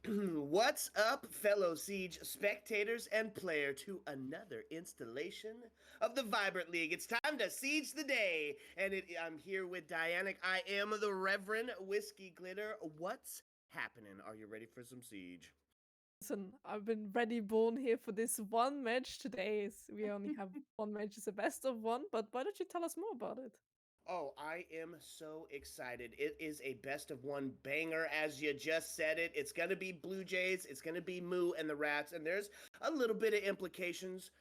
What's up, fellow Siege spectators and player, to another installation of the Vibrant League. It's time to siege the day, and I'm here with Dianic. I am the Reverend Whiskey Glitter. What's happening? Are you ready for some siege? Listen, I've been ready born here for this one match today. We only have one match, it's a best of one, but why don't you tell us more about it? Oh, I am so excited. It is a best of one banger, as you just said it. It's going to be Blue Jays, it's going to be Moo and the Rats, and there's a little bit of implications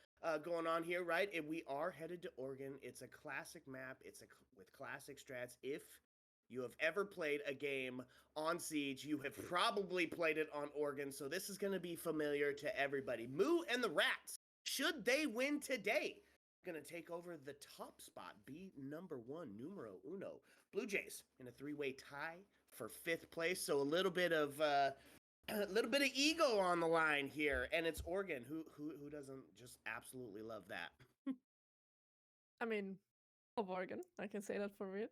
going on here, right? And we are headed to Oregon. It's a classic map, with classic strats. If you have ever played a game on Siege, you have probably played it on Oregon, so this is going to be familiar to everybody. Moo and the Rats, should they win today, going to take over the top spot, be number one, numero uno. Blue Jays in a three-way tie for fifth place, so a little bit of ego on the line here, and it's Oregon. Who doesn't just absolutely love that? I mean, of Oregon, I can say that for real.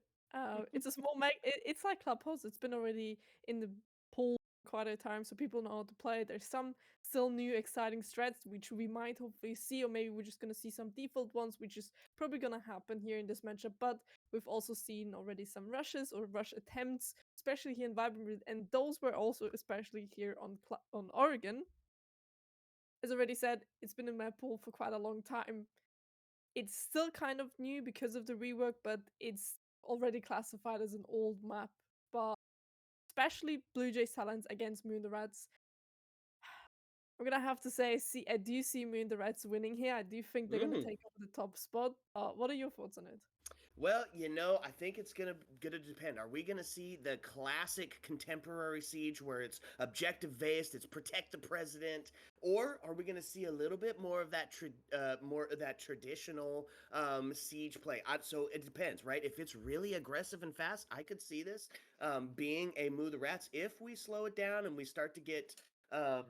It's a small it's like Clubhouse. It's been already in the pool quite a time, so people know how to play. There's some still new exciting strats which we might hopefully see, or maybe we're just gonna see some default ones, which is probably gonna happen here in this matchup. But we've also seen already some rushes or rush attempts, especially here in Vibrant, and those were also especially here on Oregon. As already said, it's been in my pool for quite a long time. It's still kind of new because of the rework, but it's already classified as an old map. But especially Blue Jays talents against Moon the Reds, I'm gonna have to say, I do see Moon the Reds winning here. I do think they're gonna Mm. take over the top spot. What are your thoughts on it? Well, I think it's gonna depend. Are we gonna see the classic contemporary siege where it's objective based, it's protect the president, or are we gonna see a little bit more of that more of that traditional siege play? So it depends, right? If it's really aggressive and fast, I could see this being a Moo the Rats. If we slow it down and we start to get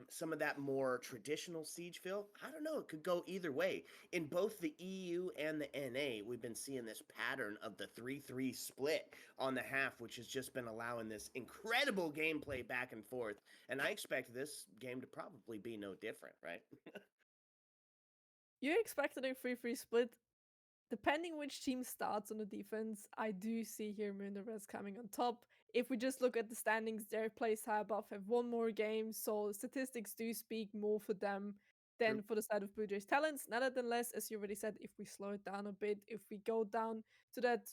some of that more traditional siege feel, I don't know. It could go either way. In both the EU and the NA, we've been seeing this pattern of the 3-3 split on the half, which has just been allowing this incredible gameplay back and forth. And I expect this game to probably be no different, right? You expected a 3-3 split. Depending which team starts on the defense, I do see here Moon the Reds coming on top. If we just look at the standings, they're placed high above, have one more game, so statistics do speak more for them True. than for the side of Blue Jays talents. Nonetheless, as you already said, if we slow it down a bit, if we go down to that,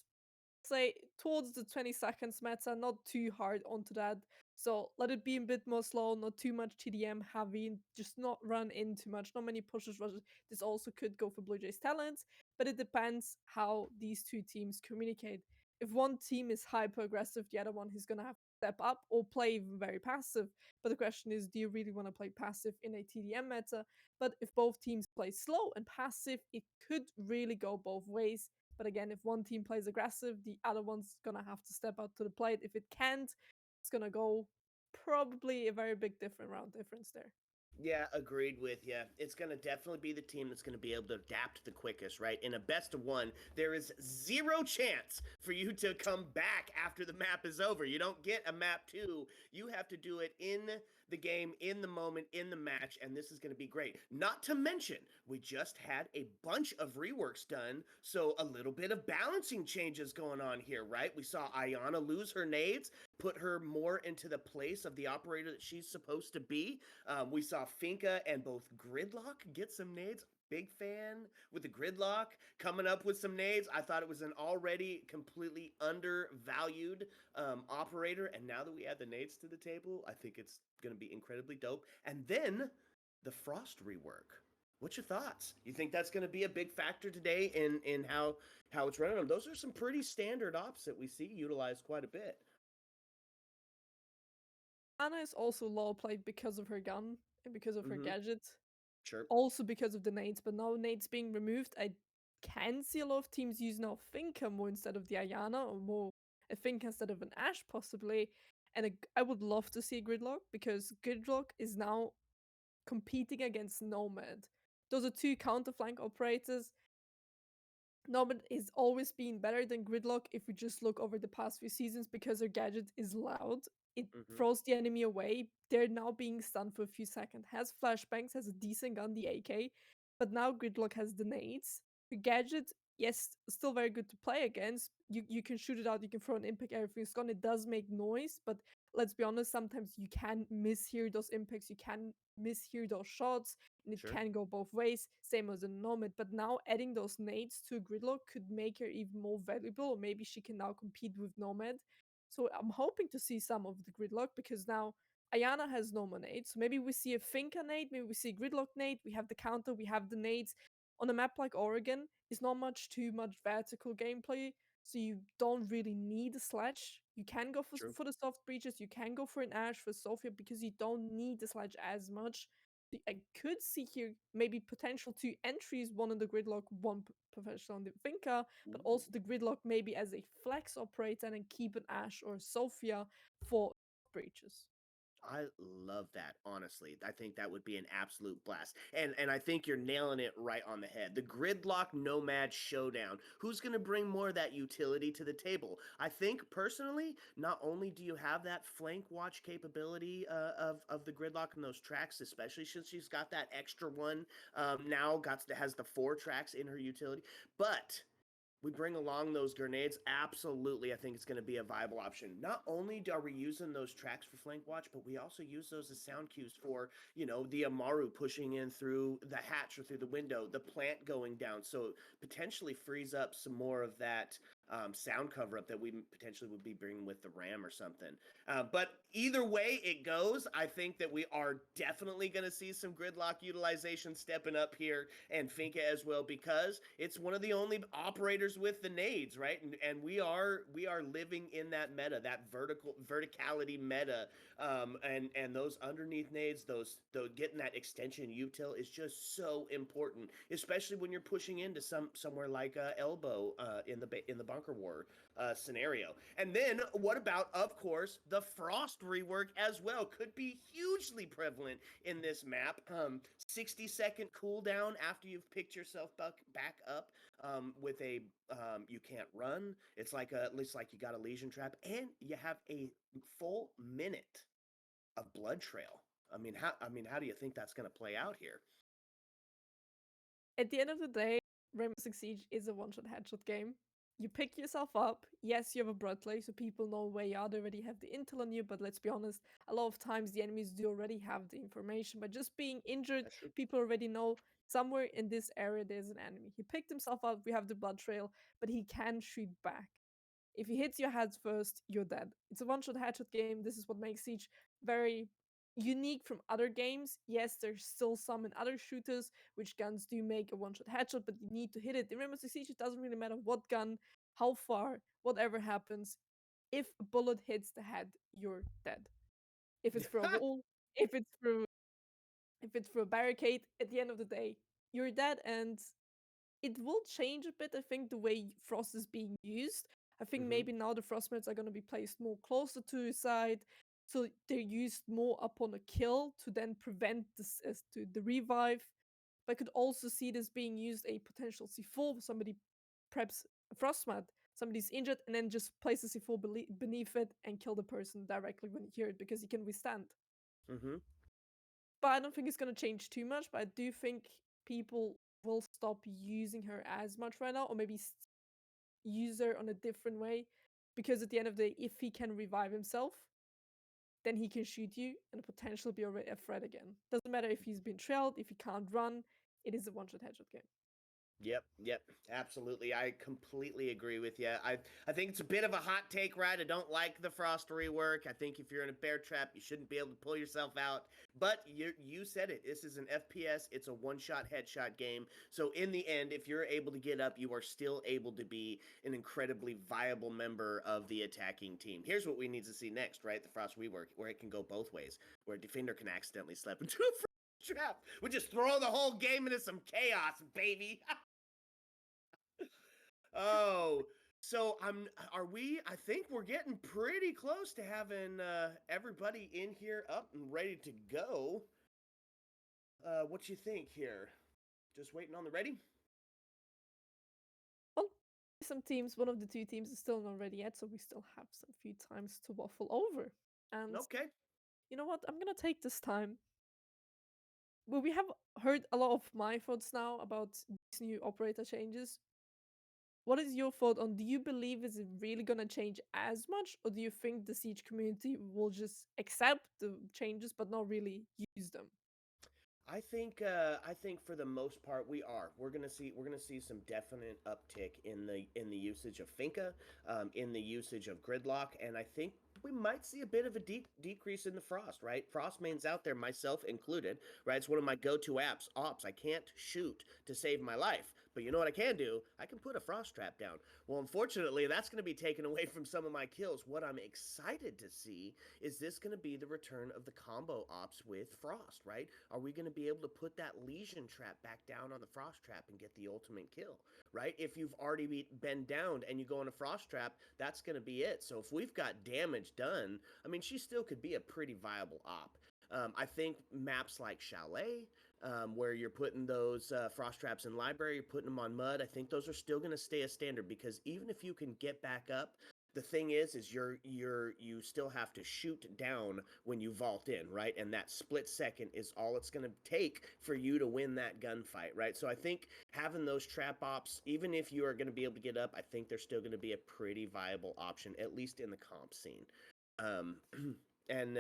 say, towards the 20 seconds meta, not too hard onto that. So let it be a bit more slow, not too much TDM heavy, just not run in too much, not many pushes, rushes. This also could go for Blue Jays talents, but it depends how these two teams communicate. If one team is hyper aggressive, the other one is gonna have to step up or play even very passive. But the question is, do you really want to play passive in a TDM meta? But if both teams play slow and passive, it could really go both ways. But again, if one team plays aggressive, the other one's gonna have to step out to the plate. If it can't, it's gonna go probably a very big different round difference there. Yeah, agreed with you. It's going to definitely be the team that's going to be able to adapt the quickest, right? In a best of one, there is zero chance for you to come back after the map is over. You don't get a map two. You have to do it in the game, in the moment, in the match, and this is going to be great. Not to mention, we just had a bunch of reworks done, so a little bit of balancing changes going on here, right? We saw Ayana lose her nades, put her more into the place of the operator that she's supposed to be. We saw Finka and both Gridlock get some nades. Big fan with the Gridlock coming up with some nades. I thought it was an already completely undervalued operator, and now that we add the nades to the table, I think it's going to be incredibly dope. And then the Frost rework. What's your thoughts? You think that's going to be a big factor today in how it's running? Those are some pretty standard ops that we see utilized quite a bit. Anna is also low played because of her gun and because of her Mm-hmm. gadget. Sure. Also because of the nades, but now nades being removed, I can see a lot of teams use now Finka more instead of the Ayana, or more a Finka instead of an Ash possibly. And I would love to see Gridlock because Gridlock is now competing against Nomad. Those are two counter flank operators. Nomad is always been better than Gridlock if we just look over the past few seasons because her gadget is loud. it Mm-hmm. throws the enemy away. They're now being stunned for a few seconds. Has flashbangs, has a decent gun, the AK, but now Gridlock has the nades. The gadget, yes, still very good to play against. You can shoot it out, you can throw an impact, everything's gone. It does make noise, but let's be honest, sometimes you can mishear those impacts, you can mishear those shots, and it Sure. can go both ways, same as a Nomad. But now adding those nades to Gridlock could make her even more valuable, or maybe she can now compete with Nomad. So I'm hoping to see some of the Gridlock, because now Ayana has no more nades. So maybe we see a Finca nade, maybe we see Gridlock nade, we have the counter, we have the nades. On a map like Oregon, it's not too much vertical gameplay, so you don't really need a sledge. You can go True. for the soft breaches, you can go for an Ash for Sophia, because you don't need the sledge as much. I could see here maybe potential two entries, one in the Gridlock, one professional on the Finca, but Ooh. also the Gridlock maybe as a flex operator, and then keep an Ash or Sophia for breaches. I love that, honestly. I think that would be an absolute blast. And I think you're nailing it right on the head. The Gridlock Nomad Showdown. Who's going to bring more of that utility to the table? I think personally, not only do you have that flank watch capability of the Gridlock and those tracks, especially since she's got that extra one now, has the 4 tracks in her utility, but we bring along those grenades. Absolutely, I think it's going to be a viable option. Not only are we using those tracks for flank watch, but we also use those as sound cues for, the Amaru pushing in through the hatch or through the window, the plant going down. So potentially frees up some more of that sound cover up that we potentially would be bringing with the RAM or something. But either way it goes, I think that we are definitely going to see some Gridlock utilization stepping up here, and Finca as well, because it's one of the only operators with the nades, right? And we are living in that meta, that verticality meta, and those underneath nades, those getting that extension util is just so important, especially when you're pushing into somewhere like elbow in the bunker war scenario. And then what about, of course, the frost rework as well? Could be hugely prevalent in this map. 60-second cooldown after you've picked yourself back up with a you can't run. It's like at least like you got a lesion trap, and you have a full minute of blood trail. How do you think that's going to play out here? At the end of the day, Rainbow Six Siege is a one-shot headshot game. You pick yourself up. Yes, you have a Bradley, so people know where you are. They already have the intel on you, but let's be honest, a lot of times the enemies do already have the information. But just being injured, That's true. people already know somewhere in this area there's an enemy. He picked himself up, we have the blood trail, but he can shoot back. If he hits your heads first, you're dead. It's a one-shot headshot game. This is what makes Siege very unique from other games. Yes, there's still some in other shooters which guns do make a one-shot headshot, but you need to hit it. In Rainbow Six Siege, it doesn't really matter what gun, how far, whatever happens. If a bullet hits the head, you're dead. If it's through a wall, if it's through if it's through a barricade, at the end of the day, you're dead. And it will change a bit, I think, the way Frost is being used. I think Mm-hmm. maybe now the Frostmates are going to be placed more closer to his side, so they're used more upon a kill to then prevent this as to the revive. But I could also see this being used a potential C4. Somebody preps a Frostmat, somebody's injured, and then just places C4 beneath it and kill the person directly when you hear it, because he can withstand. Mm-hmm. But I don't think it's going to change too much. But I do think people will stop using her as much right now, or maybe use her on a different way, because at the end of the day, if he can revive himself, then he can shoot you and potentially be a threat again. Doesn't matter if he's been trailed, if he can't run, it is a one-shot headshot game. Yep, absolutely. I completely agree with you. I think it's a bit of a hot take, right? I don't like the Frost rework. I think if you're in a bear trap, you shouldn't be able to pull yourself out. But you said it. This is an FPS. It's a one-shot headshot game. So in the end, if you're able to get up, you are still able to be an incredibly viable member of the attacking team. Here's what we need to see next, right? The Frost rework, where it can go both ways, where a defender can accidentally slip into a trap. We just throw the whole game into some chaos, baby. Oh, so are we? I think we're getting pretty close to having everybody in here up and ready to go. What you think here? Just waiting on the ready? Well, some teams, one of the two teams is still not ready yet, so we still have some few times to waffle over. And Okay. you know what? I'm gonna take this time. Well, we have heard a lot of my thoughts now about these new operator changes. What is your thought on, do you believe is it really gonna change as much, or do you think the Siege community will just accept the changes but not really use them? I think for the most part we're gonna see some definite uptick in the usage of Finca, in the usage of Gridlock, and I think we might see a bit of a decrease in the Frost. Right, Frost mains out there, myself included. Right, it's one of my go-to ops. I can't shoot to save my life, but you know what I can do? I can put a Frost trap down. Well, unfortunately, that's going to be taken away from some of my kills. What I'm excited to see is this going to be the return of the combo ops with Frost, right? Are we going to be able to put that lesion trap back down on the Frost trap and get the ultimate kill, right? If you've already been downed and you go on a Frost trap, that's going to be it. So if we've got damage done, I mean, she still could be a pretty viable op. I think maps like Chalet, where you're putting those frost traps in library, you're putting them on mud. I think those are still going to stay a standard, because even if you can get back up, the thing is you still have to shoot down when you vault in, right? And that split second is all it's going to take for you to win that gunfight, right? So I think having those trap ops, even if you are going to be able to get up, I think they're still going to be a pretty viable option, at least in the comp scene. Um, and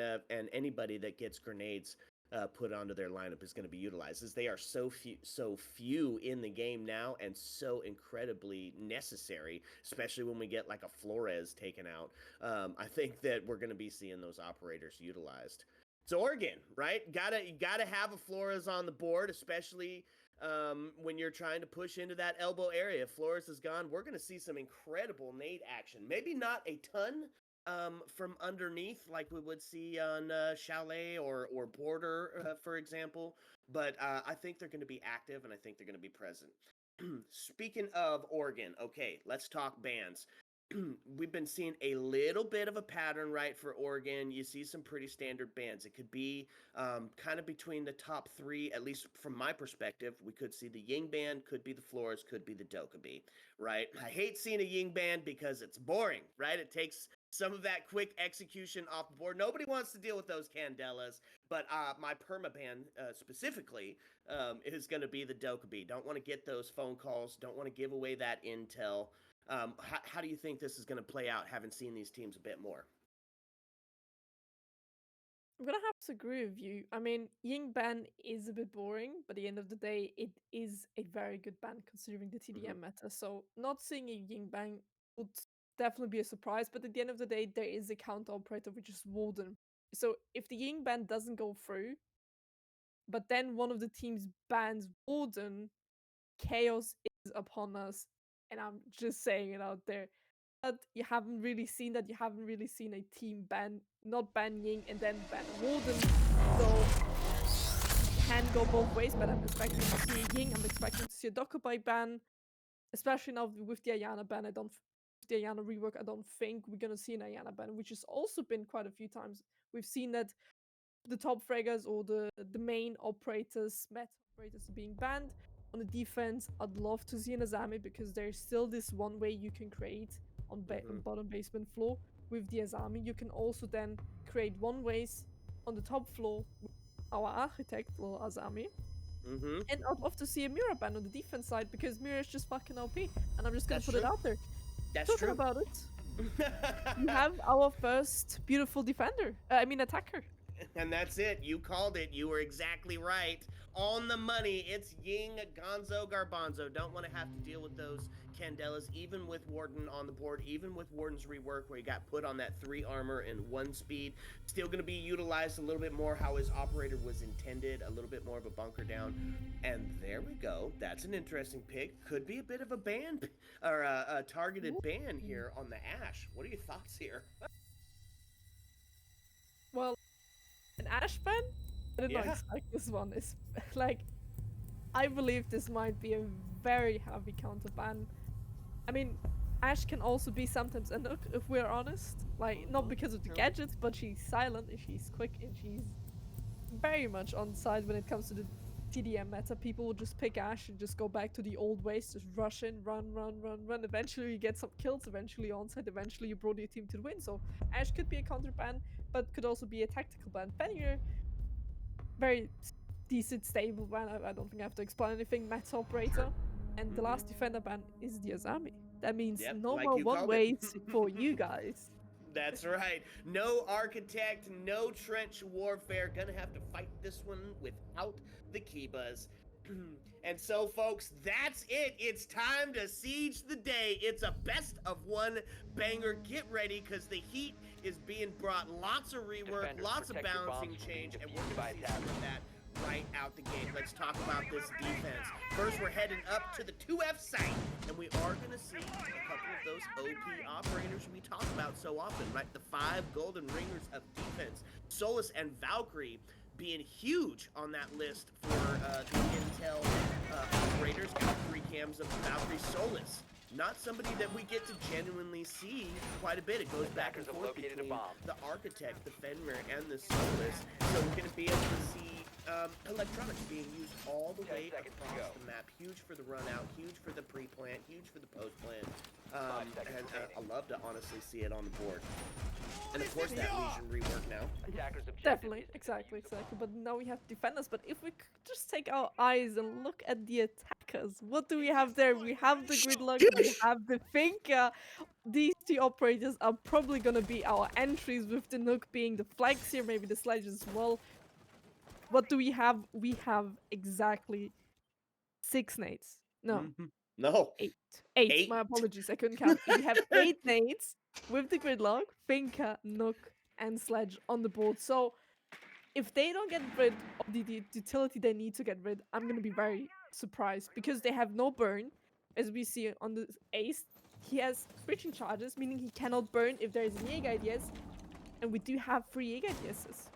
anybody that gets grenades put onto their lineup is going to be utilized, as they are so few in the game now, and so incredibly necessary, especially when we get like a Flores taken out. I think that we're going to be seeing those operators utilized. It's Oregon, right? Gotta have a Flores on the board, especially when you're trying to push into that elbow area. If Flores is gone, we're going to see some incredible nade action. Maybe not a ton from underneath like we would see on Chalet or Border, for example. But I think they're going to be active, and I think they're going to be present. Speaking of Oregon, okay, let's talk bans. We've been seeing a little bit of a pattern, right, for Oregon. You see some pretty standard bans. It could be kind of between the top three, at least from my perspective. We could see the Ying ban, could be the Flores, could be the Dokkaebi, right? I hate seeing a Ying ban because it's boring, right? It takes some of that quick execution off the board. Nobody wants to deal with those Candelas, but my permaban specifically is going to be the Dokkaebi. Don't want to get those phone calls. Don't want to give away that intel. How do you think this is going to play out, having seen these teams a bit more? I'm gonna have to agree with you. I mean, Ying ban is a bit boring, but at the end of the day, it is a very good ban considering the Mm-hmm. TDM meta. So not seeing a Ying ban would definitely be a surprise, but at the end of the day, there is a counter operator which is Warden. So if the Ying ban doesn't go through, but then one of the teams bans Warden, chaos is upon us. And I'm just saying it out there. But you haven't really seen that. You haven't really seen a team not ban Ying and then ban a Warden. So it can go both ways, but I'm expecting to see a Ying. I'm expecting to see a Dokkaebi ban, especially now with the Ayana ban. The Ayana rework, I don't think we're gonna see an Ayana ban, which has also been quite a few times. We've seen that the top fraggers or the main operators, meta operators, are being banned. On the defense, I'd love to see an Azami, because there's still this one way you can create on Mm-hmm. bottom basement floor with the Azami. You can also then create one ways on the top floor with our architect or Azami. Mm-hmm. And I'd love to see a Mira ban on the defense side, because Mira is just fucking OP. And I'm just gonna That's put it true. out there. That's Talking true. about it, we have our first beautiful defender. I mean attacker. And that's it. You called it. You were exactly right. On the money. It's Ying Gonzo Garbanzo. Don't want to have to deal with those Candelas, even with Warden on the board, even with Warden's rework, where he got put on that 3 armor and 1 speed. Still going to be utilized a little bit more how his operator was intended, a little bit more of a bunker down. And there we go. That's an interesting pick. Could be a bit of a ban, or a targeted ban here on the Ash. What are your thoughts here? Well, an Ash ban? I did not Yeah. expect this one. It's like, I believe this might be a very heavy counter ban. I mean, Ash can also be sometimes a nook, if we're honest. Like, not because of the True. gadgets, but she's silent and she's quick and she's very much on side when it comes to the TDM meta. People will just pick Ash and just go back to the old ways, just rush in, run, run, run, run. Eventually you get some kills, eventually onside, eventually you brought your team to the win. So Ash could be a counter ban. but could also be a tactical ban. Fenrir, very decent, stable ban. I don't think I have to explain anything. Meta operator. And the last defender ban is the Azami. That means Yep, no like more you one called it. ways for you guys. That's right. No architect, no trench warfare. Gonna have to fight this one without the Kibas. And so, folks, that's it. It's time to siege the day. It's a best of one banger. Get ready, because the heat is being brought. Lots of rework, lots of balancing change, and we're going to see some of that right out the gate. Let's talk about this defense. First, we're heading up to the 2F site, and we are going to see a couple of those OP operators we talk about so often, right? The 5 golden ringers of defense. Solus and Valkyrie being huge on that list for the Intel operators. Got 3 cams of Valkyrie. Solus, not somebody that we get to genuinely see quite a bit. It goes back and forth between the Architect, the Fenrir, and the Solus. So we're going to be able to see electronics being used all the way across the map. Huge for the run out, huge for the pre-plant, huge for the post-plant. And I love to honestly see it on the board. And of course that Legion rework now. Definitely, exactly. But now we have defenders. But if we could just take our eyes and look at the attackers, what do we have there? We have the Gridlock, we have the Thinker. These 2 operators are probably gonna be our entries, with the Nook being the flags here, maybe the Sledge as well. What do we have? We have exactly 6 nades. No. No. 8. 8. 8. My apologies, I couldn't count. We have 8 nades with the Gridlock, Thinker, Nook, and Sledge on the board. So if they don't get rid of the utility they need to get rid, I'm gonna be very surprised, because they have no burn, as we see on the Ace. He has breaching charges, meaning he cannot burn if there is an Jaeger IDS, and we do have 3 Jaeger IDSs.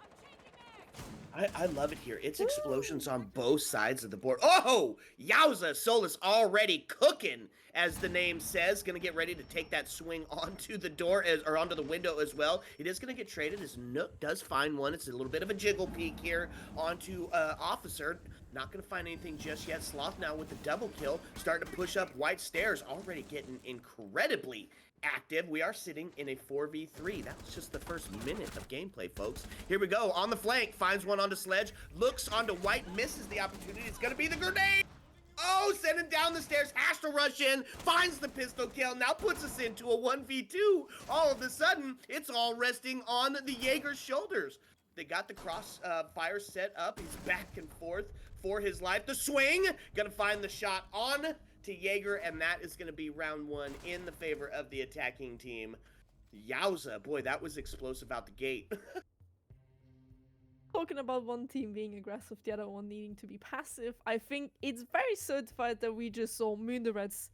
I love it here. It's explosions on both sides of the board. Oh, yowza! Solus already cooking, as the name says. Gonna get ready to take that swing onto the door, or onto the window as well. It is gonna get traded, as Nook does find one. It's a little bit of a jiggle peek here onto Officer. Not gonna find anything just yet. Sloth now with the double kill, starting to push up white stairs. Already getting incredibly active. We are sitting in a 4v3. That was just the first minute of gameplay, folks. Here we go. On the flank, finds one onto Sledge, looks onto White, misses the opportunity. It's gonna be the grenade. Oh, send him down the stairs, has to rush in, finds the pistol kill, now puts us into a 1v2. All of a sudden, it's all resting on the Jaeger's shoulders. They got the cross fire set up. He's back and forth for his life. The swing, gonna find the shot on to Jaeger, and that is going to be round 1 in the favor of the attacking team. Yowza, boy, that was explosive out the gate. Talking about one team being aggressive, the other one needing to be passive, I think it's very certified that we just saw Moon the Reds.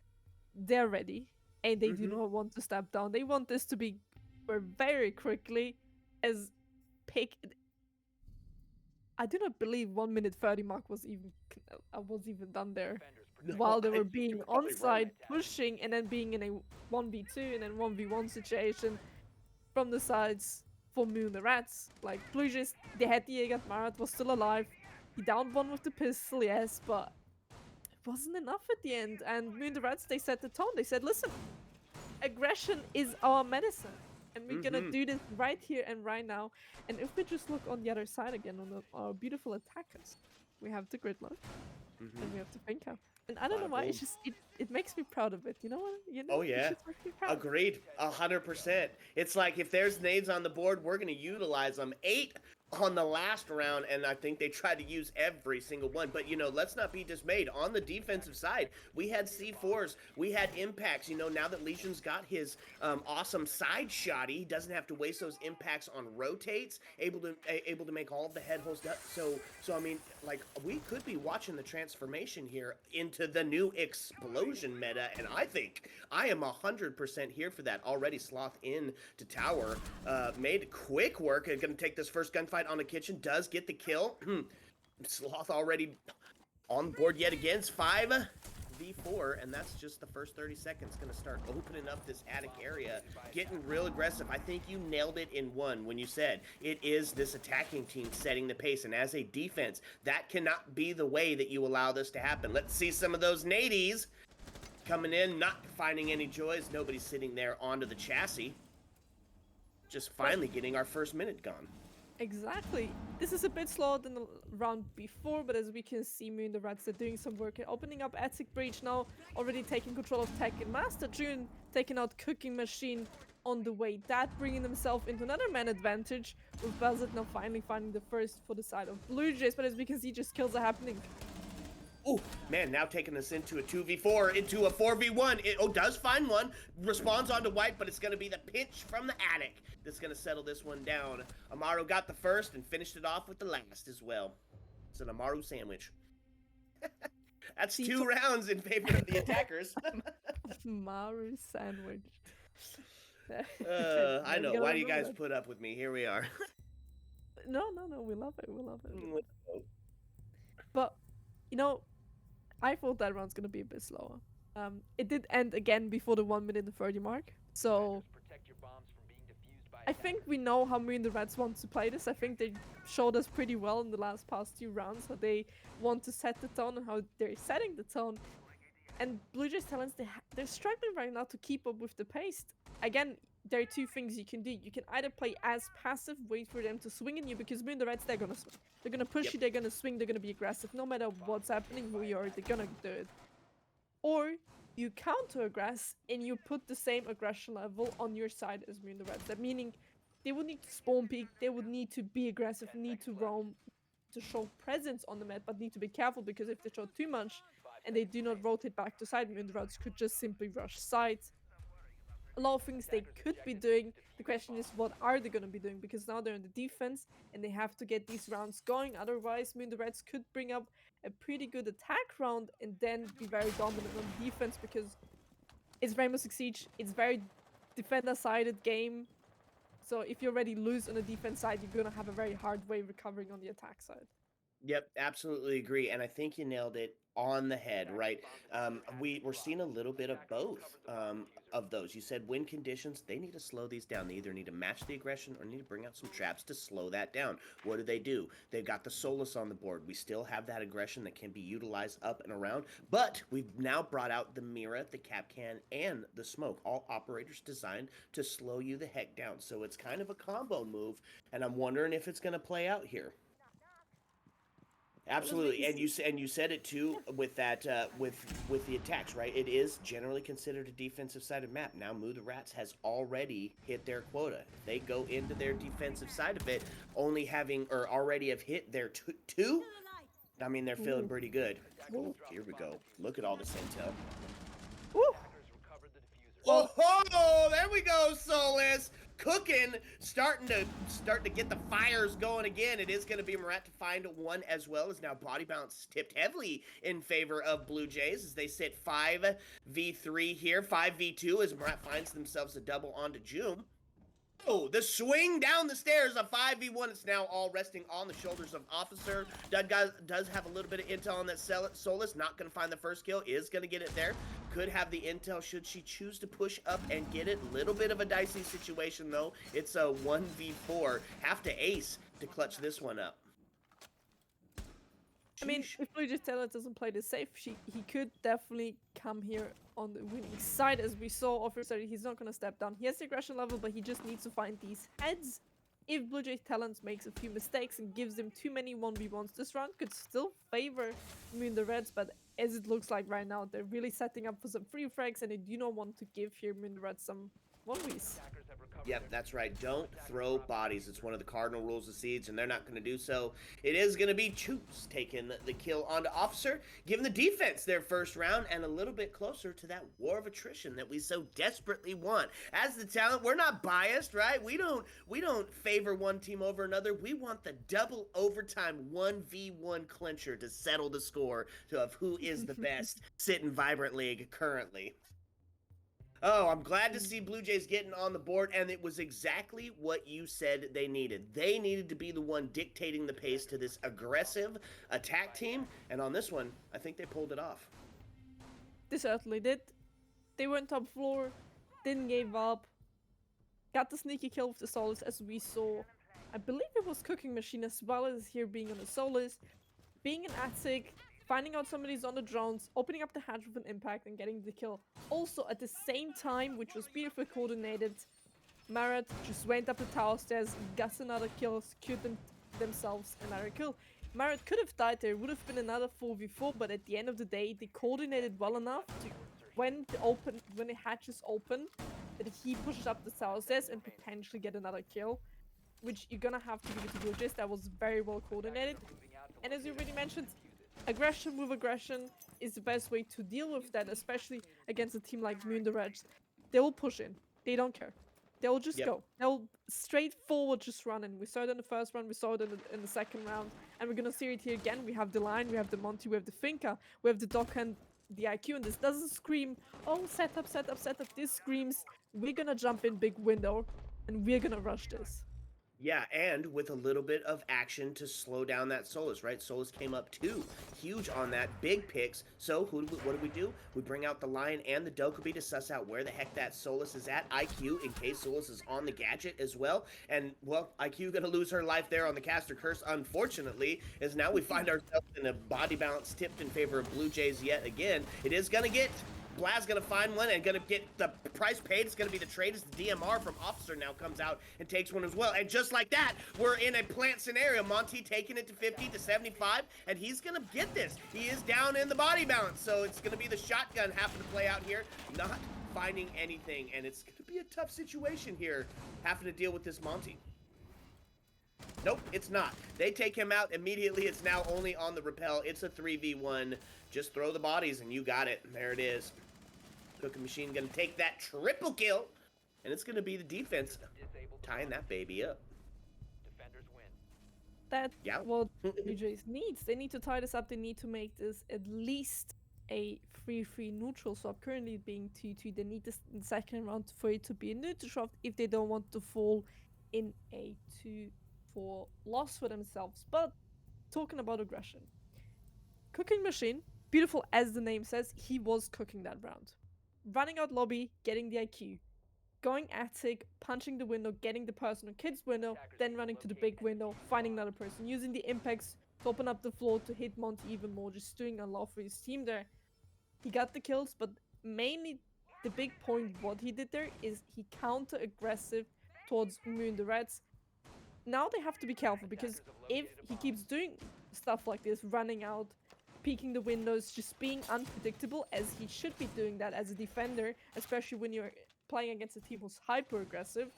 They're ready, and they do not want to step down. They want this to be very quickly, as pick. I do not believe 1 minute 30 mark was even done there. No, while they were being onside, pushing, and then being in a 1v2 and then 1v1 situation from the sides for Moon the Rats. Like, BLUEJAYS, they had the Jaeger, Marat was still alive. He downed one with the pistol, yes, but it wasn't enough at the end. And Moon the Rats, they set the tone. They said, listen, aggression is our medicine, and we're gonna do this right here and right now. And if we just look on the other side again, on our beautiful attackers, we have the Gridlock, and we have the Thinker. And I don't know why, it makes me proud of it. You know what? Oh yeah, agreed, 100%. It's like, if there's nades on the board, we're gonna utilize them. 8 on the last round, and I think they tried to use every single one. But, you know, let's not be dismayed. On the defensive side, we had C4s, we had impacts. You know, now that Legion's got his awesome side shotty, he doesn't have to waste those impacts on rotates, able to make all of the head holes. So I mean, like, we could be watching the transformation here into the new explosion meta, and I am 100% here for that. Already Sloth in to tower, made quick work. Gonna take this first gunfight on the kitchen, does get the kill. Sloth already on board yet again. It's 5v4, and that's just the first 30 seconds. Gonna start opening up this attic area, getting real aggressive. I think you nailed it in one when you said it is this attacking team setting the pace, and as a defense, that cannot be the way that you allow this to happen. Let's see some of those nadies coming in, not finding any joys. Nobody's sitting there onto the chassis. Just finally getting our first minute gone. Exactly. This is a bit slower than the round before, but as we can see, me and the Reds are doing some work here. Opening up Attic Breach now, already taking control of Tech and Master June, taking out Cooking Machine on the way. That bringing himself into another man advantage, with Buzzard now finally finding the first for the side of Blue Jays, but as we can see, just kills are happening. Oh, man, now taking us into a 2v4, into a 4v1. It does find one, responds onto White, but it's going to be the pinch from the Attic that's going to settle this one down. Amaru got the first and finished it off with the last as well. It's an Amaru sandwich. That's 2 rounds in favor of the attackers. Amaru sandwich. I know. Why do you guys put up with me? Here we are. No, we love it. We love it. But, you know, I thought that round's gonna be a bit slower. It did end again before the 1 minute and 30 mark. So I think we know how me and the Reds want to play this. I think they showed us pretty well in the past 2 rounds how they want to set the tone and how they're setting the tone. And Blue Jays Talents, they're struggling right now to keep up with the pace. Again, there are 2 things you can do. You can either play as passive, wait for them to swing on you, because me and the Reds, they're gonna swing. They're gonna push you, they're gonna swing, they're gonna be aggressive. No matter what's happening, who you are, they're gonna do it. Or you counter-aggress and you put the same aggression level on your side as me and the Reds. That meaning they would need to spawn peek, they would need to be aggressive, need to roam, to show presence on the map, but need to be careful, because if they show too much and they do not rotate back to side, me and the Reds could just simply rush sides. A lot of things they could be doing. The question is, what are they going to be doing? Because now they're in the defense and they have to get these rounds going. Otherwise, me and the Reds could bring up a pretty good attack round and then be very dominant on defense, because it's Rainbow Six Siege. It's very defender-sided game. So if you already lose on the defense side, you're going to have a very hard way recovering on the attack side. Yep, absolutely agree. And I think you nailed it on the head, right? We're seeing a little bit of both of those. You said win conditions, they need to slow these down. They either need to match the aggression or need to bring out some traps to slow that down. What do? They've got the Solus on the board. We still have that aggression that can be utilized up and around, but we've now brought out the Mira, the Capcan, and the Smoke, all operators designed to slow you the heck down. So it's kind of a combo move, and I'm wondering if it's going to play out here. Absolutely, and you said it too with that with the attacks, right? It is generally considered a defensive sided map. Now Moo the Rats has already hit their quota. If they go into their defensive side of it, already have hit their 2. I mean, they're feeling pretty good. Ooh, here we go. Look at all this intel. Woo! Oh, there we go, Solus. Cooking, starting to get the fires going again. It is going to be Murat to find 1 as well, as now body bounce tipped heavily in favor of Blue Jays as they sit 5v3 here, 5v2 as Murat finds themselves a double onto June. Oh, the swing down the stairs, a 5v1. It's now all resting on the shoulders of Officer. Does have a little bit of intel on that Solus. Not going to find the first kill. Is going to get it there. Could have the intel should she choose to push up and get it. Little bit of a dicey situation, though. It's a 1v4. Have to ace to clutch this one up. I mean, if Blue Jays Talent doesn't play this safe, he could definitely come here on the winning side. As we saw, Officer, he's not going to step down. He has the aggression level, but he just needs to find these heads. If Blue Jays Talent makes a few mistakes and gives them too many 1v1s, this round could still favor me and the Reds, but as it looks like right now, they're really setting up for some free frags, and they do not want to give here me and the Reds some 1vs. Yep, that's right. Don't throw bodies. It's one of the cardinal rules of Siege, and they're not going to do so. It is going to be Choops taking the kill onto Officer, giving the defense their first round, and a little bit closer to that war of attrition that we so desperately want. As the talent, we're not biased, right? We don't favor one team over another. We want the double overtime 1v1 clincher to settle the score of who is the best sit in Vibrant League currently. Oh, I'm glad to see Blue Jays getting on the board, and it was exactly what you said they needed. They needed to be the one dictating the pace to this aggressive attack team, and on this one, I think they pulled it off. They certainly did. They went top floor, didn't give up, got the sneaky kill with the Solus as we saw. I believe it was Cooking Machine as well as here being on the Solus, being an Attic, finding out somebody's on the drones, opening up the hatch with an impact and getting the kill. Also at the same time, which was beautifully coordinated, Marat just went up the tower stairs, got another kill, secured themselves another kill. Marat could have died there, it would have been another 4v4, but at the end of the day, they coordinated well enough to, when the hatches open, that he pushed up the tower stairs and potentially get another kill, which you're gonna have to give it to BLUEJAYS. That was very well coordinated. And as you already mentioned, aggression with aggression is the best way to deal with that, especially against a team like BLUEJAYS. They will push in. They don't care. They'll just go. They'll straightforward just run in. We saw it in the first round, we saw it in the second round, and we're gonna see it here again. We have the line, we have the Monty, we have the Finka, we have the Doc and the IQ, and this doesn't scream, oh, setup, setup, setup. This screams, we're gonna jump in big window, and we're gonna rush this. Yeah, and with a little bit of action to slow down that Solus, right? Solus came up too, huge on that, big picks. So what do? We bring out the Lion and the Dokkaebi to suss out where the heck that Solus is at. IQ, in case Solus is on the gadget as well. And, well, IQ gonna lose her life there on the caster curse, unfortunately, as now we find ourselves in a body balance tipped in favor of BLUEJAYS yet again. It is gonna get... Blaz gonna find one and gonna get the price paid. It's gonna be the trade as the DMR from Officer now comes out and takes one as well. And just like that, we're in a plant scenario. Monty taking it to 50 to 75, and he's gonna get this. He is down in the body balance, so it's gonna be the shotgun having to play out here, not finding anything. And it's gonna be a tough situation here, having to deal with this Monty. Nope, it's not. They take him out immediately. It's now only on the rappel. It's a 3v1. Just throw the bodies and you got it. There it is. Cooking Machine gonna take that triple kill, and it's gonna be the defense tying that baby up. Defenders win. That's Yeah. what BLUEJAYS needs. They need to tie this up. They need to make this at least a 3-3 neutral swap. Currently being 2-2. They need this in the second round for it to be a neutral swap if they don't want to fall in a 2-4 loss for themselves. But talking about aggression, Cooking Machine, beautiful as the name says, he was cooking that round. Running out lobby, getting the IQ, going attic, punching the window, getting the person on kids window, then running to the big window, finding another person, using the impacts to open up the floor to hit Monty even more, just doing a lot for his team there. He got the kills, but mainly the big point what he did there is he counter-aggressive towards Moon the Reds. Now they have to be careful, because if he keeps doing stuff like this, running out, peeking the windows, just being unpredictable, as he should be doing that as a defender, especially when you're playing against a team who's hyper-aggressive,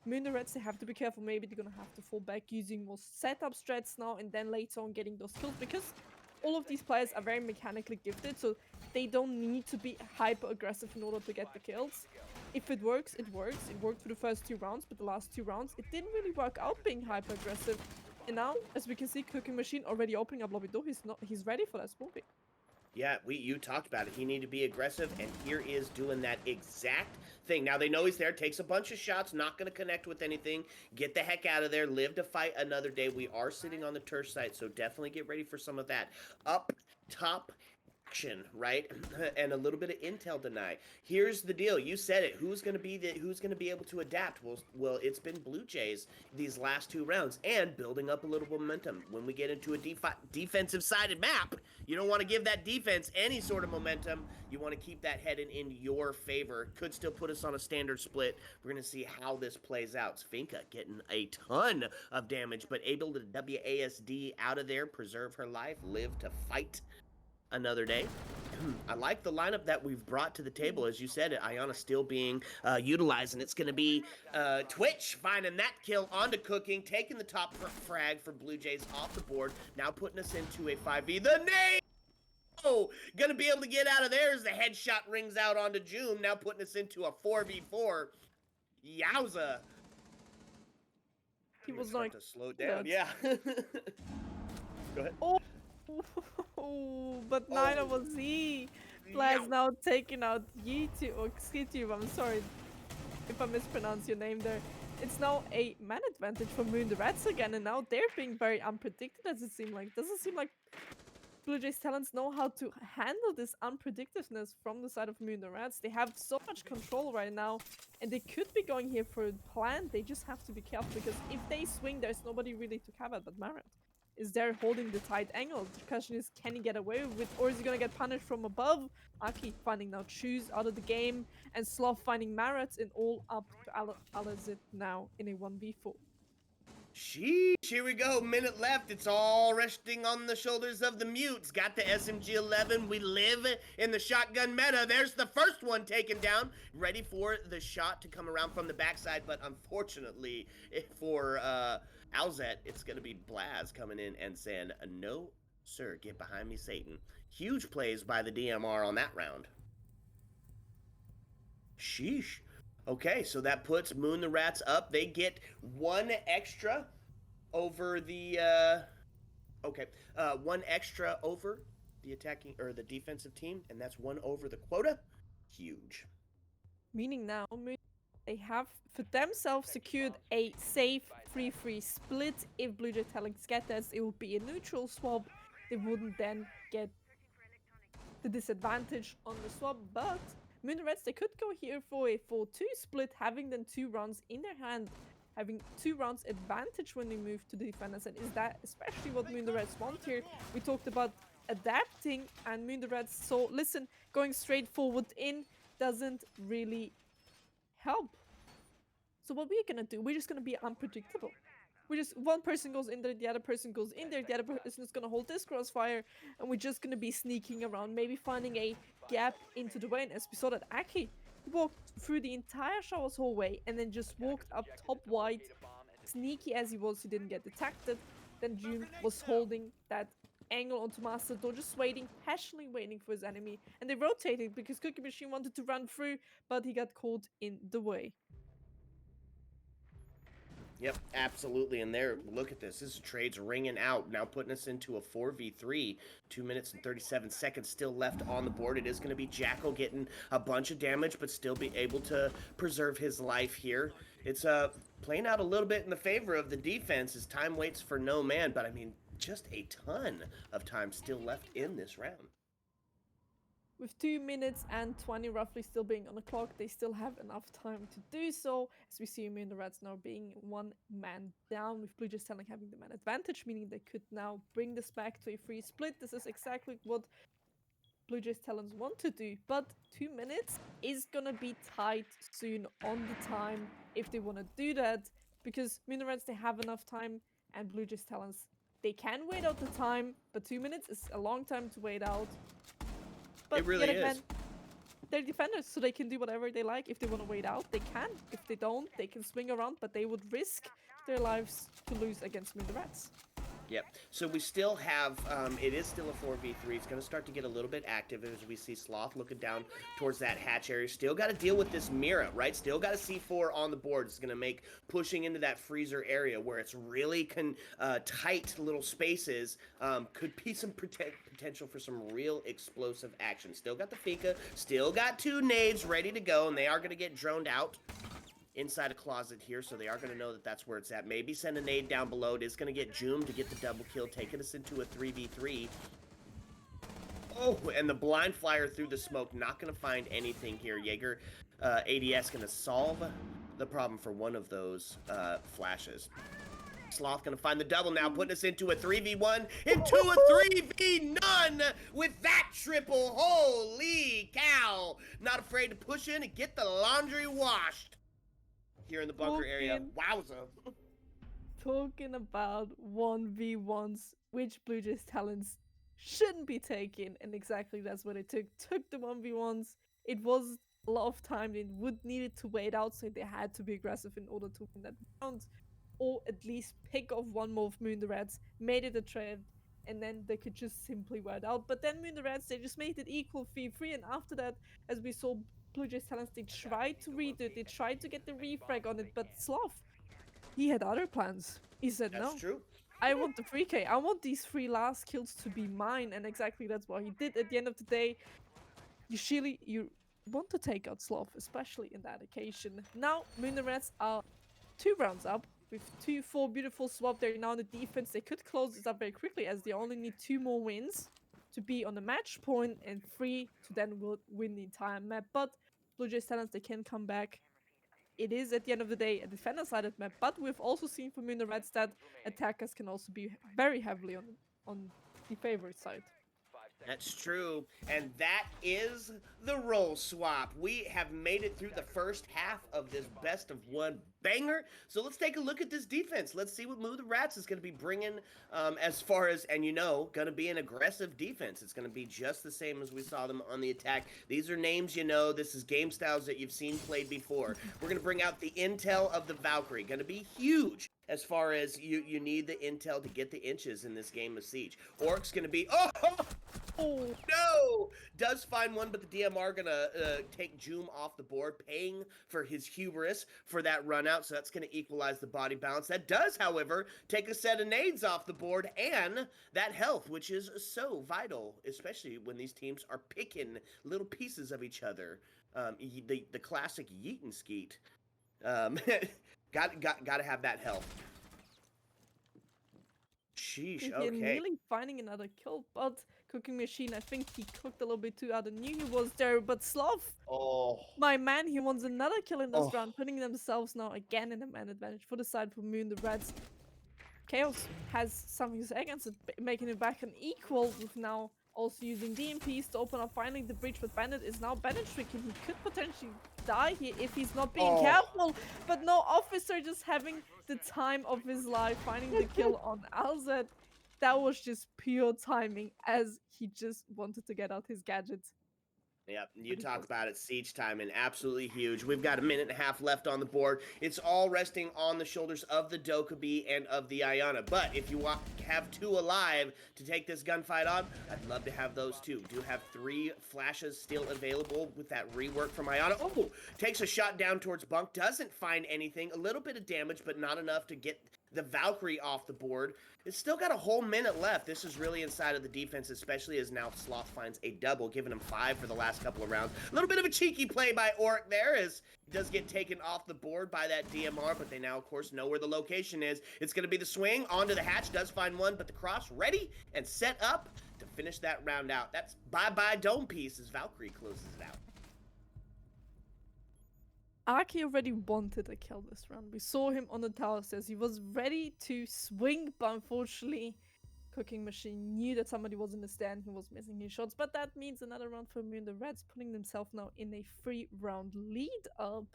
Moon the Reds, they have to be careful. Maybe they're gonna have to fall back using more setup strats now, and then later on getting those kills, because all of these players are very mechanically gifted, so they don't need to be hyper-aggressive in order to get the kills. If it works, it works. It worked for the first 2 rounds, but the last 2 rounds, it didn't really work out being hyper-aggressive. And now, as we can see, Cooking Machine already opening up lobby door. He's ready for that spoofing. Yeah, you talked about it. He needed to be aggressive, and here is doing that exact thing. Now they know he's there, takes a bunch of shots, not going to connect with anything. Get the heck out of there, live to fight another day. We are sitting on the turf site, so definitely get ready for some of that up top action, right? And a little bit of intel deny. Here's the deal. You said it. Who's going to be able to adapt? Well, it's been BLUEJAYS these last 2 rounds, and building up a little momentum. When we get into a defensive sided map, you don't want to give that defense any sort of momentum. You want to keep that heading in your favor. Could still put us on a standard split. We're going to see how this plays out. Finka getting a ton of damage, but able to WASD out of there, preserve her life, live to fight another day. I like the lineup that we've brought to the table. As you said, Ayana still being utilized, and it's going to be Twitch finding that kill onto Cooking, taking the top frag for BLUEJAYS off the board, now putting us into a 5v. The name! Oh, gonna be able to get out of there as the headshot rings out onto June, now putting us into a 4v4. Yowza. He was Start like, to slow down. Yeah. Go ahead. Oh, but neither was he. Blaz now taking out YouTube, or Skitube, I'm sorry if I mispronounce your name there. It's now a man advantage for Moon the Rats again, and now they're being very unpredicted, as it seems like. Doesn't seem like BLUEJAYS talents know how to handle this unpredictiveness from the side of Moon the Rats. They have so much control right now, and they could be going here for a plan. They just have to be careful, because if they swing, there's nobody really to cover but Marat. is there holding the tight angle. The question is, can he get away with it, or is he gonna get punished from above? Aki finding now Choose out of the game, and Sloth finding Marat, and all up to Alazit now in a 1v4. Sheesh, here we go. Minute left. It's all resting on the shoulders of the mutes. Got the SMG-11. We live in the shotgun meta. There's the first one taken down. Ready for the shot to come around from the backside, but unfortunately for Alzet, it's going to be Blaz coming in and saying, no, sir, get behind me, Satan. Huge plays by the DMR on that round. Sheesh. Okay, so that puts Moon the Rats up. They get one extra over the one extra over the attacking or the defensive team, and that's one over the quota. Huge. Meaning now, they have for themselves secured a safe 3-3 split. If BLUEJAYS Talents get this, it would be a neutral swap. They wouldn't then get the disadvantage on the swap, but Moon the Reds, they could go here for a 4-2 split, having then 2 rounds in their hand, having 2 rounds advantage when they move to the defenders. And is that especially what Moon the Reds want here? We talked about adapting, and Moon the Reds, so listen, going straight forward in doesn't really help. So what we're gonna do, we're just gonna be unpredictable. One person goes in there, the other person goes in there, the other person is gonna hold this crossfire, and we're just gonna be sneaking around, maybe finding a gap into the way. And as we saw that Aki walked through the entire shower's hallway and then just walked up top wide, sneaky as he was, he didn't get detected. Then June was holding that angle onto Master Door, just waiting, passionately waiting for his enemy, and they rotated because Cookie Machine wanted to run through, but he got caught in the way. Yep, absolutely. And there, look at this. This trade's ringing out. Now putting us into a 4v3. 2 minutes and 37 seconds still left on the board. It is going to be Jackal getting a bunch of damage, but still be able to preserve his life here. It's playing out a little bit in the favor of the defense as time waits for no man. But, I mean, just a ton of time still left in this round. With 2 minutes and 20 roughly still being on the clock, they still have enough time to do so. As we see Moon the Rats now being 1 man down, with BLUEJAYS Talents having the man advantage, meaning they could now bring this back to a free split. This is exactly what BLUEJAYS Talents want to do, but 2 minutes is gonna be tight soon on the time if they want to do that, because Moon the Rats, they have enough time, and BLUEJAYS Talents, they can wait out the time, but 2 minutes is a long time to wait out. But it really yet again, is. They're defenders, so they can do whatever they like. If they want to wait out, they can. If they don't, they can swing around, but they would risk their lives to lose against Moon the Rats. Yep. So we still have, it is still a 4v3. It's going to start to get a little bit active as we see Sloth looking down towards that hatch area. Still got to deal with this Mira, right? Still got a C4 on the board. It's going to make pushing into that freezer area where it's really tight little spaces. Could be some potential for some real explosive action. Still got the Fika. Still got 2 nades ready to go, and they are going to get droned out inside a closet here, so they are going to know that that's where it's at. Maybe send a nade down below. It is going to get Joom to get the double kill, taking us into a 3v3. Oh, and the blind flyer through the smoke. Not going to find anything here. Jaeger ADS going to solve the problem for one of those flashes. Sloth going to find the double now, putting us into a 3v1, into a 3v none with that triple. Holy cow. Not afraid to push in and get the laundry washed here in the bunker area. Wowza. Talking about 1v1s, which BLUEJAYS Talents shouldn't be taking, and exactly that's what it took. Took the 1v1s. It was a lot of time. They would needed to wait out, so they had to be aggressive in order to win that round, or at least pick off one more of Moon the Rats, made it a trade, and then they could just simply wait out. But then Moon the Rats, they just made it equal 3-3, and after that, as we saw, BLUEJAYS Talents, they tried to redo it, they tried to get the refrag on it, but Sloth, he had other plans. He said, That's no, true. I want the 3k, I want these 3 last kills to be mine, and exactly that's what he did. At the end of the day, you want to take out Sloth, especially in that occasion. Now, Moon the Rats are 2 rounds up, with 4 beautiful swap. They're now on the defense. They could close this up very quickly, as they only need 2 more wins to be on the match point, and 3 to then win the entire map. But BLUEJAYS Talents, they can come back it is at the end of the day a defender-sided map, but we've also seen from the Reds that attackers can also be very heavily on the favorite side. That's true, and that is the role swap. We have made it through the first half of this best of one banger, so let's take a look at this defense. Let's see what Moo the Rats is going to be bringing as far as, and going to be an aggressive defense. It's going to be just the same as we saw them on the attack. These are names this is game styles that you've seen played before. We're going to bring out the intel of the Valkyrie, going to be huge. As far as you need the intel to get the inches in this game of Siege. Orc's going to be, oh no! Does find one, but the DMR gonna take Joom off the board, paying for his hubris for that run out, so that's gonna equalize the body balance. That does, however, take a set of nades off the board and that health, which is so vital, especially when these teams are picking little pieces of each other. The classic yeet and skeet. Got to have that health. Sheesh, okay. Nearly finding another kill, but Cooking Machine, I think he cooked a little bit too out. I knew he was there, but Sloth, my man, he wants another kill in this round, putting themselves now again in a man advantage for the side for Moon the Reds. Chaos has something to say against it, making it back an equal with now also using DMPs to open up finally the breach, but Bandit is now bandage stricken. He could potentially die here if he's not being careful, but no, Officer just having the time of his life, finding the kill on Alzed. That was just pure timing, as he just wanted to get out his gadgets. Yep, you talk about it, Siege timing, absolutely huge. We've got a minute and a half left on the board. It's all resting on the shoulders of the Dokkaebi and of the Iana. But if you have two alive to take this gunfight on, I'd love to have those two. Do have 3 flashes still available with that rework from Iana. Oh, takes a shot down towards Bunk, doesn't find anything. A little bit of damage, but not enough to get the Valkyrie off the board. It's still got a whole minute left. This is really inside of the defense, especially as now Sloth finds a double, giving him 5 for the last couple of rounds. A little bit of a cheeky play by Orc there, as he does get taken off the board by that DMR, but they now, of course, know where the location is. It's going to be the swing onto the hatch, does find one, but the cross ready and set up to finish that round out. That's bye-bye dome piece as Valkyrie closes it out. Aki already wanted a kill this round. We saw him on the tower stairs. He was ready to swing, but unfortunately, Cooking Machine knew that somebody was in the stand. He was missing his shots, but that means another round for Moon the Reds, putting themselves now in a 3-round lead up.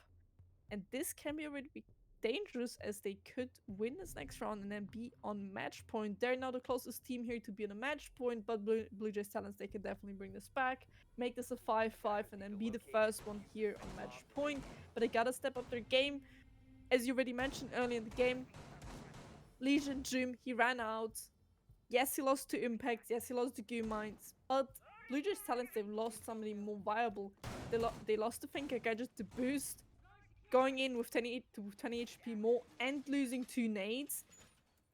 And this can be already dangerous, as they could win this next round and then be on match point. They're now the closest team here to be on a match point, but BLUEJAYS Talents, they can definitely bring this back, make this a 5-5, and then be the first one here on match point. But they gotta step up their game. As you already mentioned earlier in the game, Legion Joom, he ran out. Yes, he lost to Impact. Yes, he lost to Goo Mines. But BLUEJAYS Talents, they've lost somebody more viable. They lost the Thinker Gadget to boost, going in with 20 HP more and losing 2 nades,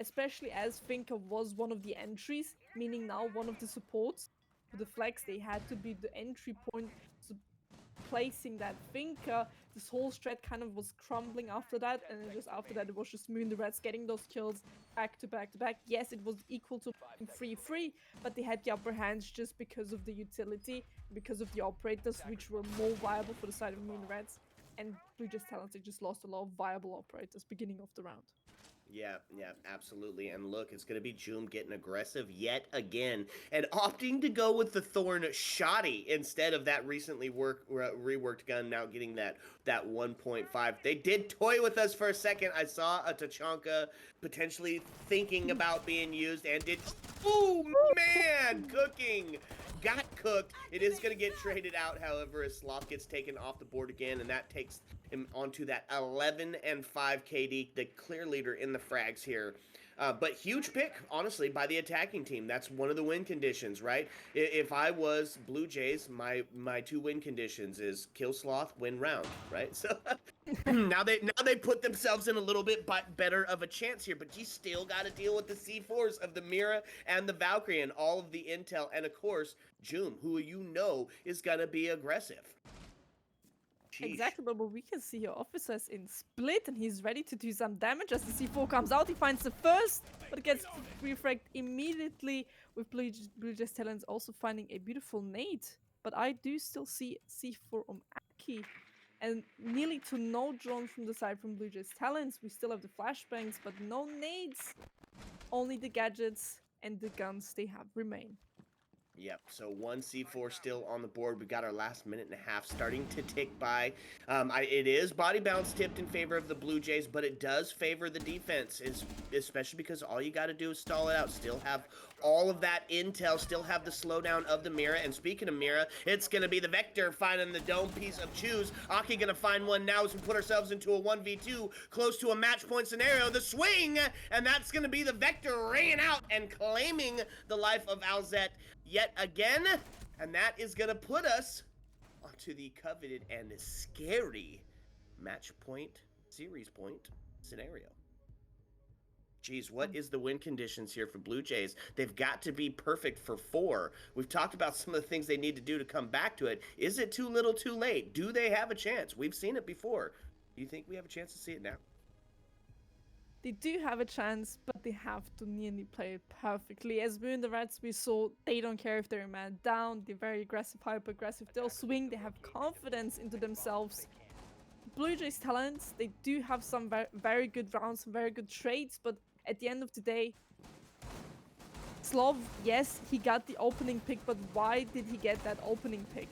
especially as Thinker was one of the entries, meaning now one of the supports. For the flex, they had to be the entry point, so placing that Thinker. This whole strat kind of was crumbling after that, and then just after that it was just Moon the Reds getting those kills back to back to back. Yes, it was equal to 3-3, but they had the upper hands just because of the utility, because of the operators, which were more viable for the side of Moon Reds. And BLUEJAYS Talents, they just lost a lot of viable operators beginning of the round. Yeah, absolutely. And look, it's going to be Joom getting aggressive yet again and opting to go with the Thorn Shoddy instead of that recently reworked gun, now getting that 1.5. They did toy with us for a second. I saw a Tachanka potentially thinking about being used and did... Oh, man! Cooking! Got cooked. It is going to get traded out, however, as Sloth gets taken off the board again, and that takes him onto that 11 and 5 KD, the clear leader in the frags here. But huge pick, honestly, by the attacking team. That's one of the win conditions, right? If I was BLUEJAYS, my 2 win conditions is kill Sloth, win round, right? So now they put themselves in a little bit better of a chance here, but you still got to deal with the C4s of the Mira and the Valkyrie and all of the intel, and of course Joom, who is gonna be aggressive. Sheesh. Exactly, but we can see your Officer's in split, and he's ready to do some damage. As the C4 comes out, he finds the first, but it gets refragged immediately, with BLUEJAYS Talents also finding a beautiful nade. But I do still see C4 on Aki. and nearly to no drones from the side from Blue Jays Talents. We still have the flashbangs, but no nades. Only the gadgets and the guns they have remain. Yep, so one C4 still on the board. We got our last minute and a half starting to tick by. It is body bounce tipped in favor of the Blue Jays, but it does favor the defense, especially because all you got to do is stall it out. Still have all of that intel, still have the slowdown of the Mira. And speaking of Mira, it's going to be the Vector finding the dome piece of choose. Aki going to find one now as we put ourselves into a 1v2, close to a match point scenario. The swing, and that's going to be the Vector ringing out and claiming the life of Alzette yet again, and that is gonna put us onto the coveted and scary match point, series point scenario. Geez, what is the win conditions here for Blue Jays? They've got to be perfect for 4. We've talked about some of the things they need to do to come back to it. Is it too little too late? Do they have a chance? We've seen it before. Do you think we have a chance to see it now? They do have a chance, but they have to nearly play it perfectly. As we in the Reds, we saw they don't care if they're a man down. They're very aggressive, hyper-aggressive. They'll swing. They have confidence into themselves. Blue Jays Talents, they do have some very good rounds, some very good trades, but at the end of the day, Slav, yes, he got the opening pick, but why did he get that opening pick?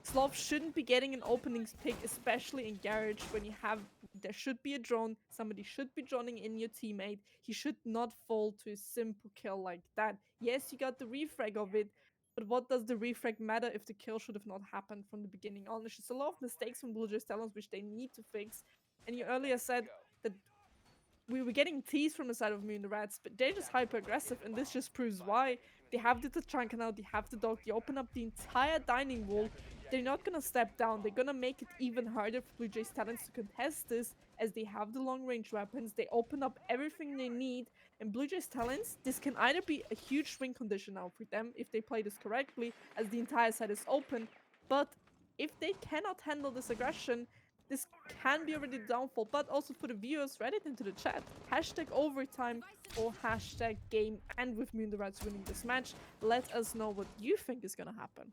Slav shouldn't be getting an openings pick, especially in Garage, when you have, there should be a drone, somebody should be droning in your teammate. He should not fall to a simple kill like that. Yes, you got the refrag of it, but what does the refrag matter if the kill should have not happened from the beginning on? There's just a lot of mistakes from Blue Jays Talents which they need to fix. And you earlier said that we were getting teased from the side of me and the Rats, but they're just hyper aggressive, and this just proves why. They have the Tachanka now, they have the dog, they open up the entire dining wall. They're not gonna step down, they're gonna make it even harder for Blue Jays Talents to contest this, as they have the long range weapons, they open up everything they need, and Blue Jays Talents, this can either be a huge win condition now for them, if they play this correctly, as the entire side is open, but if they cannot handle this aggression, this can be already the downfall. But also for the viewers, write it into the chat. Hashtag overtime or hashtag game, and with me and the Reds winning this match. Let us know what you think is gonna happen.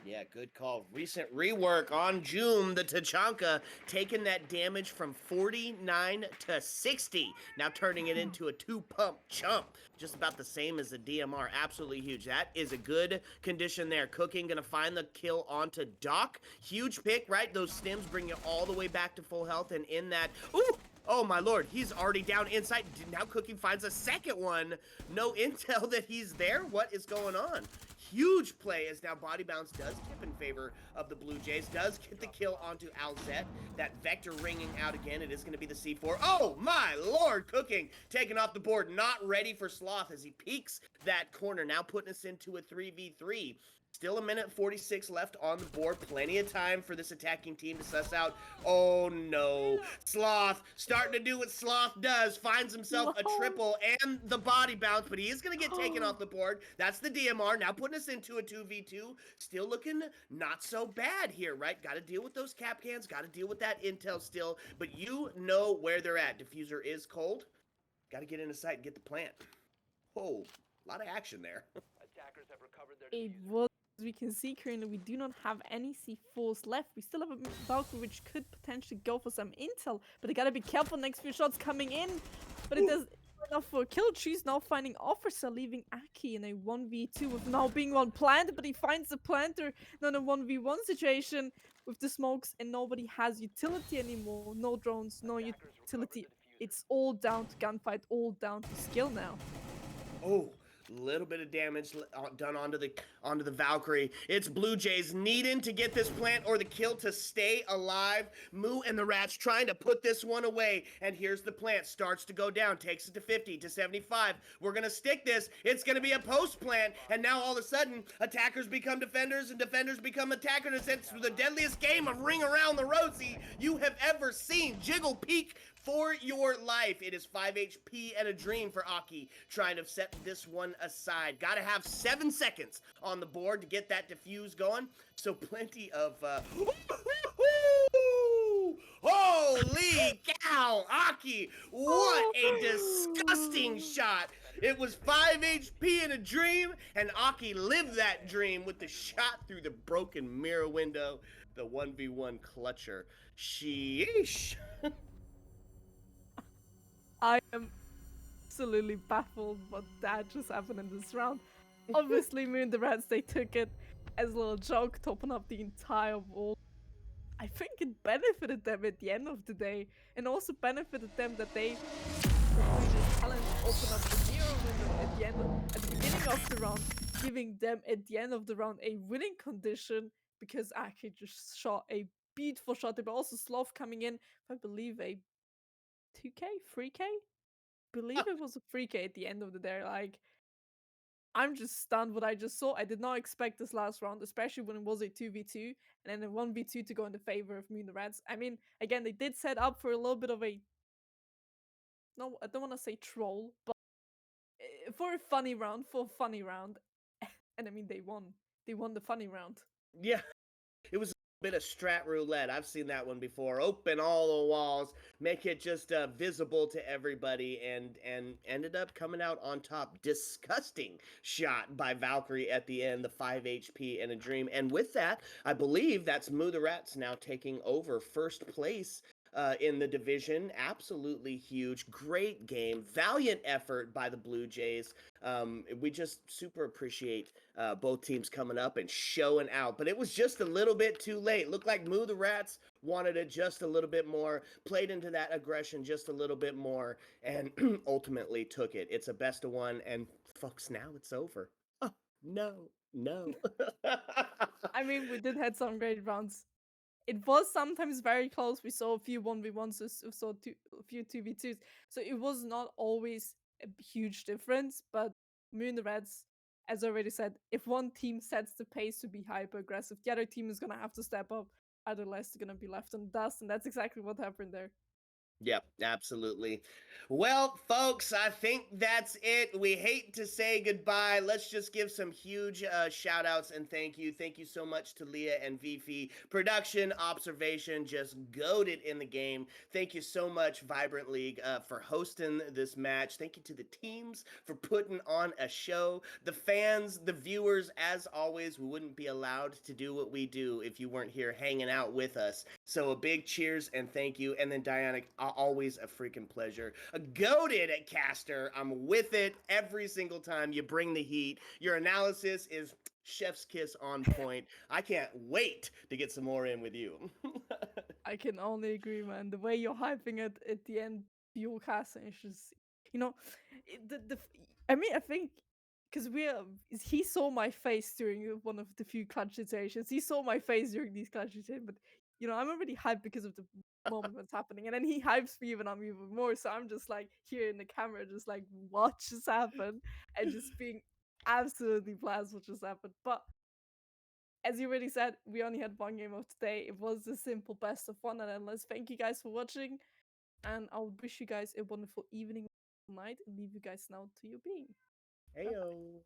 Yeah, good call. Recent rework on Joom, the Tachanka, taking that damage from 49 to 60. Now turning it into a 2-pump chump. Just about the same as the DMR. Absolutely huge. That is a good condition there. Cooking going to find the kill onto Doc. Huge pick, right? Those stims bring you all the way back to full health. And in that... Ooh! Oh my lord, he's already down inside. Now Cooking finds a second one. No intel that he's there. What is going on? Huge play as now Body Bounce does tip in favor of the Blue Jays. Does get the kill onto Alzette. That Vector ringing out again. It is going to be the C4. Oh my lord, Cooking taken off the board. Not ready for Sloth as he peeks that corner. Now putting us into a 3v3. Still a minute 46 left on the board. Plenty of time for this attacking team to suss out. Oh no. Sloth starting to do what Sloth does. Finds himself a triple and the body bounce, but he is going to get taken off the board. That's the DMR. Now putting us into a 2v2. Still looking not so bad here, right? Got to deal with those cap cans. Got to deal with that intel still. But you know where they're at. Diffuser is cold. Got to get into sight and get the plant. Oh, a lot of action there. Attackers have recovered their It diffuser. was, as we can see currently, we do not have any C4s left. We still have a Valkyrie which could potentially go for some intel, but they gotta be careful. Next few shots coming in, but it does enough for a kill. She's now finding Officer, leaving Aki in a 1v2 with now being one planted, but he finds the planter. Not a 1v1 situation with the smokes, and nobody has utility anymore. No drones, no utility. It's all down to gunfight, all down to skill now. Oh, little bit of damage done onto the Valkyrie. It's Blue Jays needing to get this plant or the kill to stay alive. Moo and the Rats trying to put this one away. And here's the plant. Starts to go down. Takes it to 50, to 75. We're going to stick this. It's going to be a post plant. And now all of a sudden, attackers become defenders and defenders become attackers. It's the deadliest game of Ring Around the Rosie you have ever seen. Jiggle peak for your life. It is 5 HP and a dream for Aki, trying to set this one aside. Gotta have 7 seconds on the board to get that defuse going. So plenty of, holy cow, Aki, what a disgusting shot. It was 5 HP and a dream, and Aki lived that dream with the shot through the broken mirror window. the 1v1 clutcher. Sheesh. I am absolutely baffled what that just happened in this round. Obviously, Moon the Rats, they took it as a little joke, topping up the entire wall. I think it benefited them at the end of the day, and also benefited them that they completed challenge, open up the mirror window at the beginning of the round, giving them at the end of the round a winning condition because Aki just shot a beautiful shot. They were also Sloth coming in, I believe a 2K, 3K. Believe it was a 3K at the end of the day. Like, I'm just stunned what I just saw. I did not expect this last round, especially when it was a 2v2 and then a 1v2 to go in the favor of Moon the Rats. I mean, again, they did set up for a little bit of a, no, I don't want to say troll, but for a funny round, and I mean, they won. They won the funny round. Yeah, it was a bit of strat roulette. I've seen that one before. Open all the walls, make it just visible to everybody, and ended up coming out on top. Disgusting shot by Valkyrie at the end, the 5 HP and a dream. And with that, I believe that's Moo the Rats now taking over first place in the division. Absolutely huge. Great game. Valiant effort by the Blue Jays. We just super appreciate both teams coming up and showing out. But it was just a little bit too late. Looked like Moo the Rats wanted it just a little bit more, played into that aggression just a little bit more, and ultimately took it. It's a best of one, and folks, now it's over. Oh, no, no. I mean, we did had some great rounds. It was sometimes very close. We saw a few 1v1s, we saw a few 2v2s. So it was not always a huge difference. But Moon the Reds, as I already said, if one team sets the pace to be hyper aggressive, the other team is going to have to step up. Otherwise, they're going to be left in the dust. And that's exactly what happened there. Yep, absolutely. Well, folks, I think that's it. We hate to say goodbye. Let's just give some huge shout outs and thank you. Thank you so much to Leah and Vifi. Production, observation, just goaded in the game. Thank you so much, Vibrant League, for hosting this match. Thank you to the teams for putting on a show. The fans, the viewers, as always, we wouldn't be allowed to do what we do if you weren't here hanging out with us. So a big cheers and thank you. And then Diana, always a freaking pleasure. A goated at Caster. I'm with it every single time you bring the heat. Your analysis is chef's kiss on point. I can't wait to get some more in with you. I can only agree, man. The way you're hyping it at the end, your casting is just, you know, I mean, I think because he saw my face during one of the few clutch situations. He saw my face during these clutch situations, but I'm already hyped because of the moment that's happening, and then he hypes me even more. So I'm just like here in the camera, just like watch this happen, and just being absolutely blessed what just happened. But as you already said, we only had one game of today. It was a simple best of one, and then let's thank you guys for watching, and I'll wish you guys a wonderful evening, night, and leave you guys now to your being. Heyo.